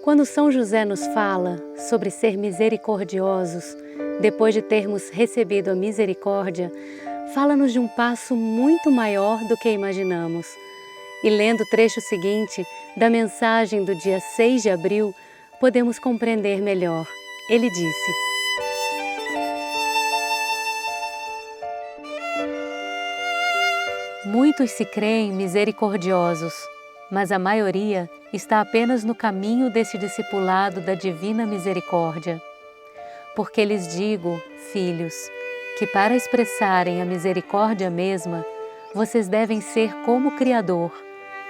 Quando São José nos fala sobre ser misericordiosos, depois de termos recebido a misericórdia, fala-nos de um passo muito maior do que imaginamos. E lendo o trecho seguinte da mensagem do dia 6 de abril, podemos compreender melhor. Ele disse: muitos se creem misericordiosos, mas a maioria está apenas no caminho desse discipulado da divina misericórdia. Porque lhes digo, filhos, que para expressarem a misericórdia mesma, vocês devem ser como o Criador,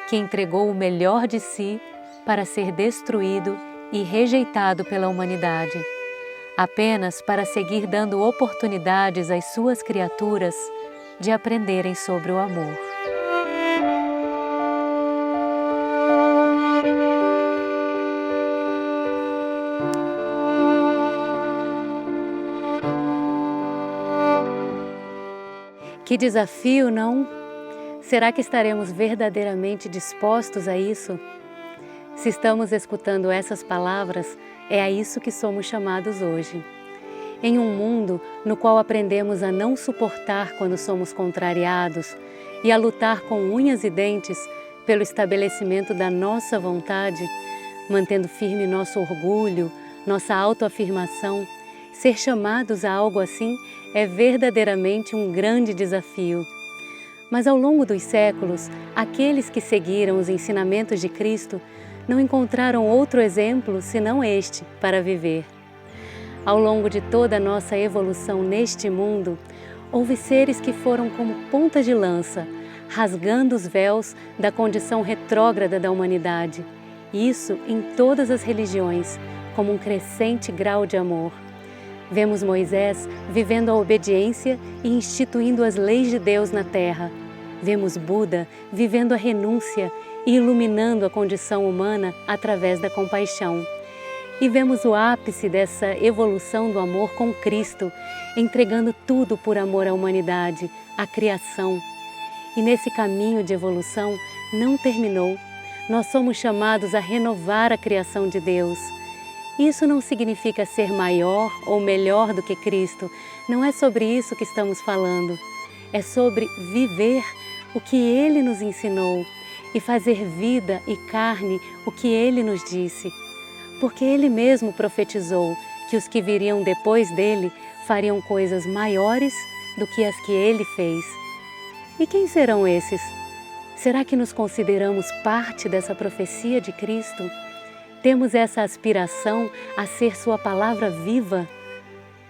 que entregou o melhor de si para ser destruído e rejeitado pela humanidade, apenas para seguir dando oportunidades às suas criaturas de aprenderem sobre o amor. Que desafio, não? Será que estaremos verdadeiramente dispostos a isso? Se estamos escutando essas palavras, é a isso que somos chamados hoje. Em um mundo no qual aprendemos a não suportar quando somos contrariados e a lutar com unhas e dentes pelo estabelecimento da nossa vontade, mantendo firme nosso orgulho, nossa autoafirmação, ser chamados a algo assim é verdadeiramente um grande desafio. Mas ao longo dos séculos, aqueles que seguiram os ensinamentos de Cristo não encontraram outro exemplo senão este para viver. Ao longo de toda a nossa evolução neste mundo, houve seres que foram como ponta de lança, rasgando os véus da condição retrógrada da humanidade. Isso em todas as religiões, como um crescente grau de amor. Vemos Moisés vivendo a obediência e instituindo as leis de Deus na terra. Vemos Buda vivendo a renúncia e iluminando a condição humana através da compaixão. E vemos o ápice dessa evolução do amor com Cristo, entregando tudo por amor à humanidade, à criação. E nesse caminho de evolução não terminou. Nós somos chamados a renovar a criação de Deus. Isso não significa ser maior ou melhor do que Cristo. Não é sobre isso que estamos falando. É sobre viver o que Ele nos ensinou e fazer vida e carne o que Ele nos disse. Porque Ele mesmo profetizou que os que viriam depois dele fariam coisas maiores do que as que Ele fez. E quem serão esses? Será que nos consideramos parte dessa profecia de Cristo? Temos essa aspiração a ser Sua palavra viva?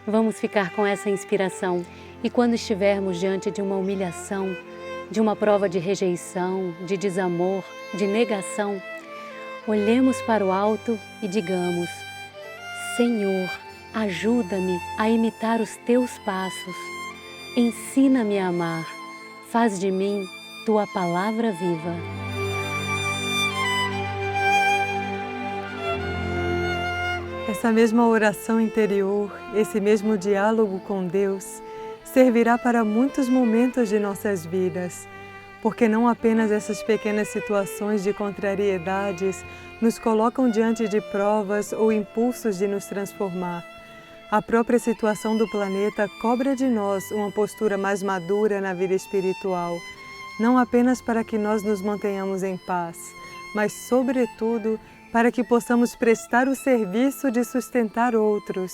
Vamos ficar com essa inspiração e quando estivermos diante de uma humilhação, de uma prova de rejeição, de desamor, de negação, olhemos para o alto e digamos: Senhor, ajuda-me a imitar os Teus passos, ensina-me a amar, faz de mim Tua palavra viva. Essa mesma oração interior, esse mesmo diálogo com Deus, servirá para muitos momentos de nossas vidas, porque não apenas essas pequenas situações de contrariedades nos colocam diante de provas ou impulsos de nos transformar. A própria situação do planeta cobra de nós uma postura mais madura na vida espiritual, não apenas para que nós nos mantenhamos em paz, mas, sobretudo, para que possamos prestar o serviço de sustentar outros,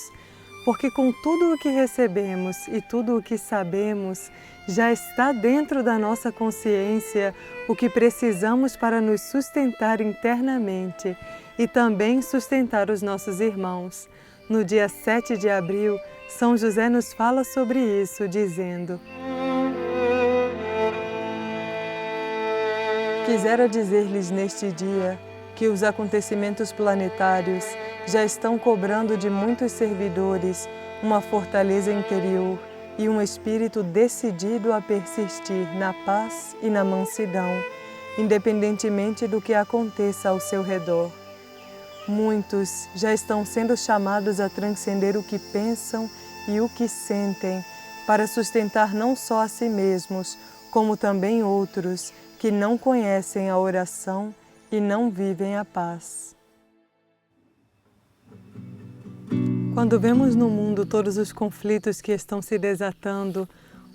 porque com tudo o que recebemos e tudo o que sabemos, já está dentro da nossa consciência o que precisamos para nos sustentar internamente e também sustentar os nossos irmãos. No dia 7 de abril, São José nos fala sobre isso, dizendo: quisera dizer-lhes neste dia que os acontecimentos planetários já estão cobrando de muitos servidores uma fortaleza interior e um espírito decidido a persistir na paz e na mansidão, independentemente do que aconteça ao seu redor. Muitos já estão sendo chamados a transcender o que pensam e o que sentem, para sustentar não só a si mesmos, como também outros que não conhecem a oração e não vivem a paz. Quando vemos no mundo todos os conflitos que estão se desatando,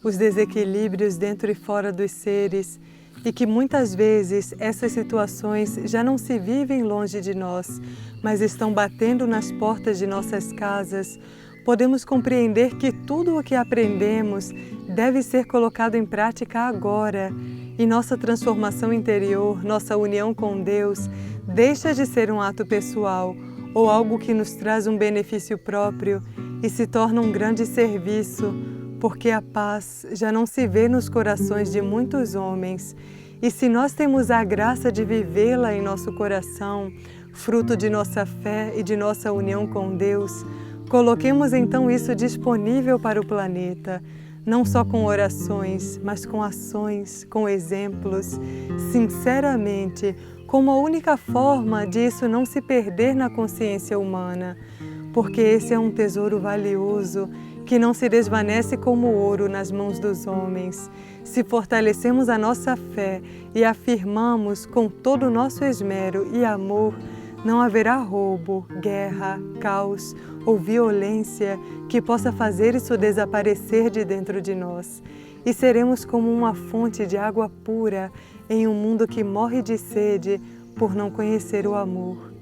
os desequilíbrios dentro e fora dos seres, e que muitas vezes essas situações já não se vivem longe de nós, mas estão batendo nas portas de nossas casas, podemos compreender que tudo o que aprendemos deve ser colocado em prática agora, e nossa transformação interior, nossa união com Deus, deixa de ser um ato pessoal ou algo que nos traz um benefício próprio e se torna um grande serviço, porque a paz já não se vê nos corações de muitos homens. E se nós temos a graça de vivê-la em nosso coração, fruto de nossa fé e de nossa união com Deus, coloquemos então isso disponível para o planeta, não só com orações, mas com ações, com exemplos, sinceramente, como a única forma de isso não se perder na consciência humana, porque esse é um tesouro valioso que não se desvanece como ouro nas mãos dos homens. Se fortalecemos a nossa fé e afirmamos com todo o nosso esmero e amor, não haverá roubo, guerra, caos ou violência que possa fazer isso desaparecer de dentro de nós. E seremos como uma fonte de água pura em um mundo que morre de sede por não conhecer o amor.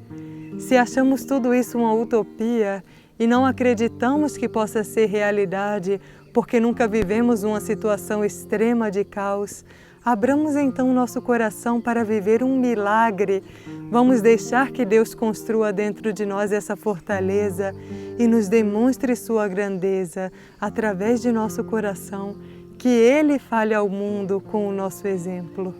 Se achamos tudo isso uma utopia e não acreditamos que possa ser realidade porque nunca vivemos uma situação extrema de caos, abramos então nosso coração para viver um milagre. Vamos deixar que Deus construa dentro de nós essa fortaleza e nos demonstre sua grandeza através de nosso coração, que Ele fale ao mundo com o nosso exemplo.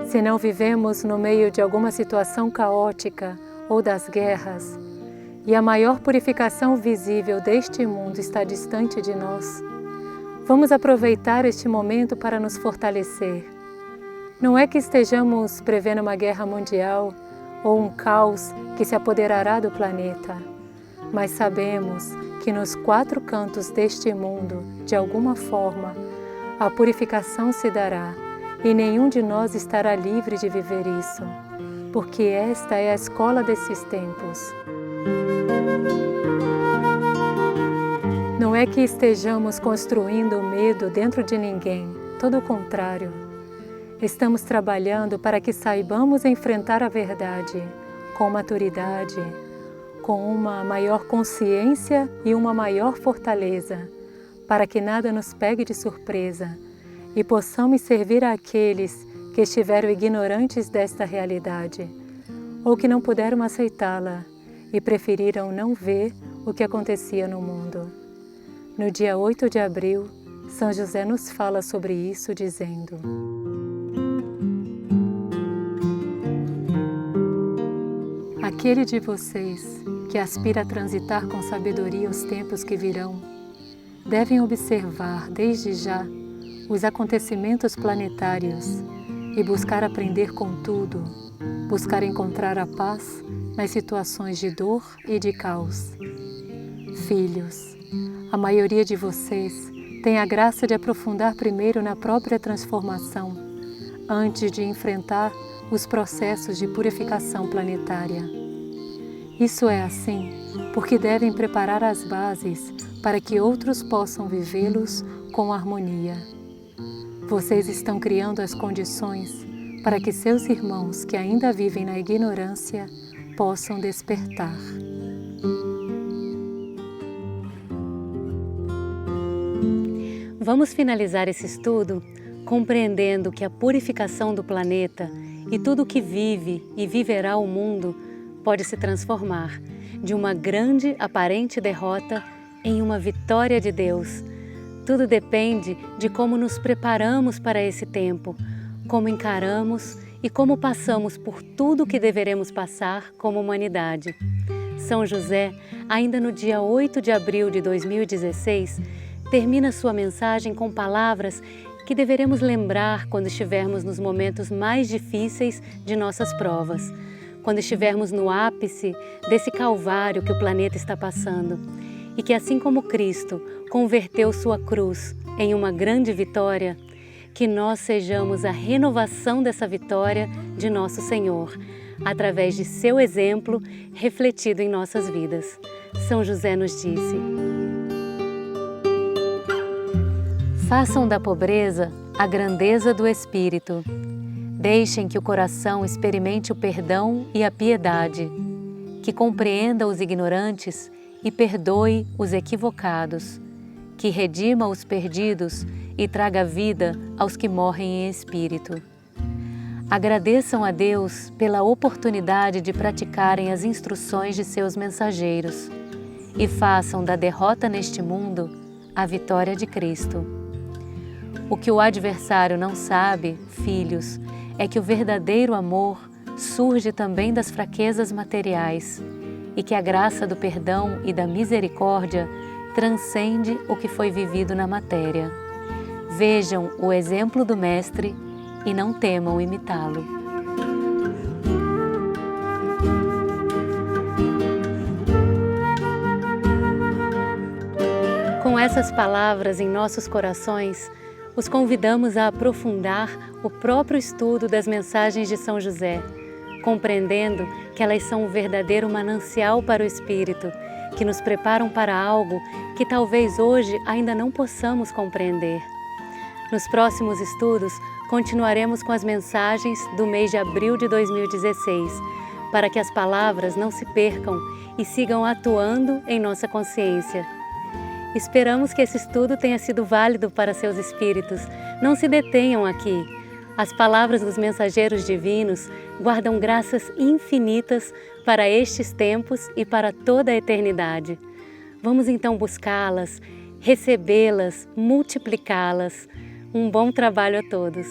Se não vivemos no meio de alguma situação caótica ou das guerras, e a maior purificação visível deste mundo está distante de nós, vamos aproveitar este momento para nos fortalecer. Não é que estejamos prevendo uma guerra mundial ou um caos que se apoderará do planeta, mas sabemos que nos quatro cantos deste mundo, de alguma forma, a purificação se dará e nenhum de nós estará livre de viver isso, porque esta é a escola desses tempos. Não é que estejamos construindo o medo dentro de ninguém, todo o contrário. Estamos trabalhando para que saibamos enfrentar a verdade com maturidade, com uma maior consciência e uma maior fortaleza, para que nada nos pegue de surpresa e possamos servir àqueles que estiveram ignorantes desta realidade ou que não puderam aceitá-la e preferiram não ver o que acontecia no mundo. No dia 8 de abril, São José nos fala sobre isso dizendo: aquele de vocês que aspira a transitar com sabedoria os tempos que virão, devem observar desde já os acontecimentos planetários e buscar aprender com tudo, buscar encontrar a paz nas situações de dor e de caos. Filhos, a maioria de vocês tem a graça de aprofundar primeiro na própria transformação, antes de enfrentar os processos de purificação planetária. Isso é assim porque devem preparar as bases para que outros possam vivê-los com harmonia. Vocês estão criando as condições para que seus irmãos que ainda vivem na ignorância possam despertar. Vamos finalizar esse estudo compreendendo que a purificação do planeta e tudo que vive e viverá o mundo pode se transformar de uma grande aparente derrota em uma vitória de Deus. Tudo depende de como nos preparamos para esse tempo, como encaramos e como passamos por tudo que deveremos passar como humanidade. São José, ainda no dia 8 de abril de 2016, termina sua mensagem com palavras que deveremos lembrar quando estivermos nos momentos mais difíceis de nossas provas, quando estivermos no ápice desse calvário que o planeta está passando, e que assim como Cristo converteu sua cruz em uma grande vitória, que nós sejamos a renovação dessa vitória de nosso Senhor, através de seu exemplo refletido em nossas vidas. São José nos disse: façam da pobreza a grandeza do espírito. Deixem que o coração experimente o perdão e a piedade, que compreenda os ignorantes e perdoe os equivocados, que redima os perdidos e traga vida aos que morrem em espírito. Agradeçam a Deus pela oportunidade de praticarem as instruções de seus mensageiros e façam da derrota neste mundo a vitória de Cristo. O que o adversário não sabe, filhos, é que o verdadeiro amor surge também das fraquezas materiais e que a graça do perdão e da misericórdia transcende o que foi vivido na matéria. Vejam o exemplo do Mestre e não temam imitá-lo. Com essas palavras em nossos corações, os convidamos a aprofundar o próprio estudo das mensagens de São José, compreendendo que elas são um verdadeiro manancial para o Espírito, que nos preparam para algo que talvez hoje ainda não possamos compreender. Nos próximos estudos, continuaremos com as mensagens do mês de abril de 2016, para que as palavras não se percam e sigam atuando em nossa consciência. Esperamos que esse estudo tenha sido válido para seus espíritos. Não se detenham aqui. As palavras dos mensageiros divinos guardam graças infinitas para estes tempos e para toda a eternidade. Vamos então buscá-las, recebê-las, multiplicá-las. Um bom trabalho a todos.